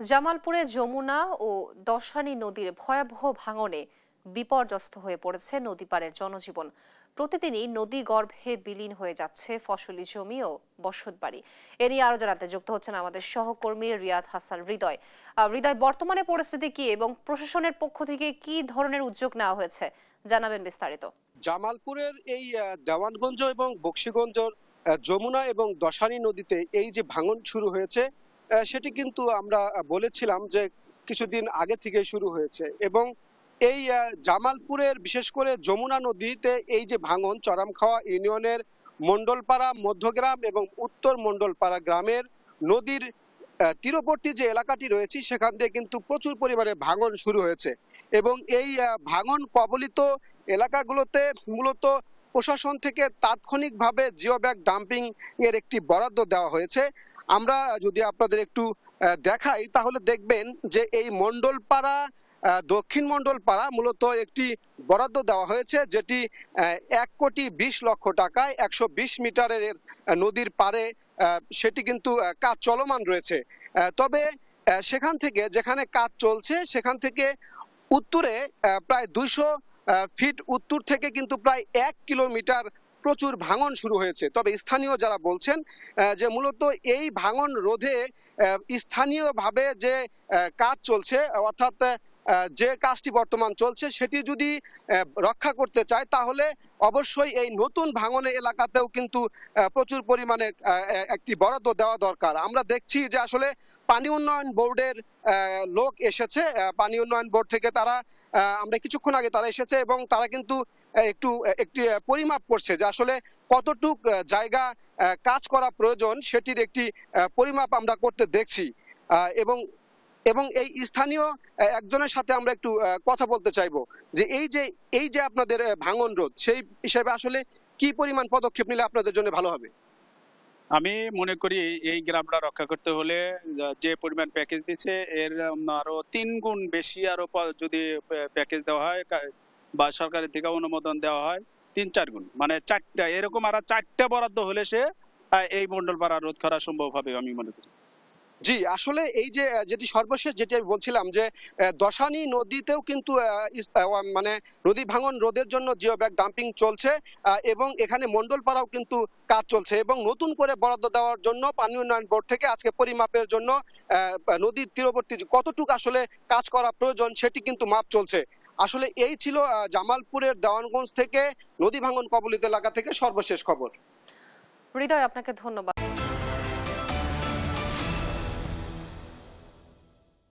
জামালপুরে যমুনা ও দশানী নদীর ভয়াবহ ভাঙনে বিপর্যস্ত হয়ে পড়েছে নদীপাড়ের জনজীবন। প্রতিদিনই নদী গর্ভে বিলীন হয়ে যাচ্ছে ফসলি জমি ও বসতবাড়ি। এ নিয়ে আরো জানাতে যুক্ত হচ্ছেন আমাদের সহকর্মী রিয়াদ হাসান হৃদয়। হৃদয়, বর্তমানে পরিস্থিতি কি এবং প্রশাসনের পক্ষ থেকে কি ধরনের উদ্যোগ নেওয়া হয়েছে, জানাবেন বিস্তারিত। জামালপুরের এই দেওয়ানগঞ্জ এবং বকশীগঞ্জের যমুনা এবং দশানী নদীতে এই যে ভাঙন শুরু হয়েছে, সেটি কিন্তু আমরা বলেছিলাম যে কিছুদিন আগে থেকে শুরু হয়েছে। এবং এই জামালপুরের বিশেষ করে যমুনা নদীতে এই যে ভাঙন, চরামখাওয়া ইউনিয়নের মণ্ডলপাড়া মধ্যগ্রাম এবং উত্তর মণ্ডলপাড়া গ্রামের নদীর তীরবর্তী যে এলাকাটি রয়েছে সেখান থেকে কিন্তু প্রচুর পরিমাণে ভাঙন শুরু হয়েছে। এবং এই ভাঙন কবলিত এলাকাগুলোতে মূলত প্রশাসন থেকে তাৎক্ষণিকভাবে জিও ব্যাগ ডাম্পিং এর একটি বরাদ্দ দেওয়া হয়েছে। আমরা যদি আপনাদের একটু দেখাই তাহলে দেখবেন যে এই মণ্ডলপাড়া দক্ষিণ মণ্ডলপাড়া মূলত একটি বরাদ্দ দেওয়া হয়েছে, যেটি 1,20,00,000 টাকায় 120 মিটারের নদীর পাড়ে সেটি কিন্তু কাজ চলমান রয়েছে। তবে সেখান থেকে, যেখানে কাজ চলছে সেখান থেকে উত্তরে প্রায় 200 ফিট উত্তর থেকে কিন্তু প্রায় 1 কিলোমিটার প্রচুর ভাঙন শুরু হয়েছে। তবে স্থানীয় যারা বলছেন যে মূলত এই ভাঙন রোধে স্থানীয়ভাবে যে কাজ চলছে, অর্থাৎ যে কাজটি বর্তমান চলছে সেটি যদি রক্ষা করতে চায় তাহলে অবশ্যই এই নতুন ভাঙনের এলাকাতেও কিন্তু প্রচুর পরিমাণে একটি বরাদ্দ দেওয়া দরকার। আমরা দেখছি যে আসলে পানি উন্নয়ন বোর্ডের লোক এসেছে, পানি উন্নয়ন বোর্ড থেকে তারা আমরা কিছুক্ষণ আগে তারা এসেছে এবং তারা কিন্তু একটি পরিমাপ করছে যে আসলে কতটুক জায়গা কাজ করা প্রয়োজন, সেটির একটি পরিমাপ আমরা করতে দেখছি। এবং এবং এই স্থানীয় একজনের সাথে আমরা একটু কথা বলতে চাইবো যে এই যে আপনাদের ভাঙন রোধ, সেই হিসেবে আসলে কি পরিমাণ পদক্ষেপ নিলে আপনাদের জন্য ভালো হবে? আমি মনে করি এই গ্রামটা রক্ষা করতে হলে যে পরিমাণ প্যাকেজ দিছে এর আরো 3 গুণ বেশি আরো যদি প্যাকেজ দেওয়া হয় বা সরকারের থেকে অনুমোদন দেওয়া হয় 3-4 গুণ, মানে 4টা এরকম আর 4টা বরাদ্দ হলে সে এই মণ্ডলপাড়া রোধ করা সম্ভব হবে আমি মনে করি। জি, আসলে এই যে যেটি সর্বশেষ যেটি আমি বলছিলাম যে দশানী নদীতেও কিন্তু মানে নদী ভাঙন রোধের জন্য জিও ব্যাগ ডাম্পিং চলছে, এবং এখানে মণ্ডলপাড়াও কিন্তু কাজ চলছে এবং নতুন করে বরাদ্দ দেওয়ার জন্য পানি উন্নয়ন বোর্ড থেকে আজকে পরিমাপের জন্য নদীর তীরবর্তী কতটুকু আসলে কাজ করা প্রয়োজন সেটি কিন্তু মাপ চলছে। আসলে এই ছিল জামালপুরের দেওয়ানগঞ্জ থেকে নদী ভাঙন কবলিত এলাকা থেকে সর্বশেষ খবর। হৃদয়, আপনাকে ধন্যবাদ।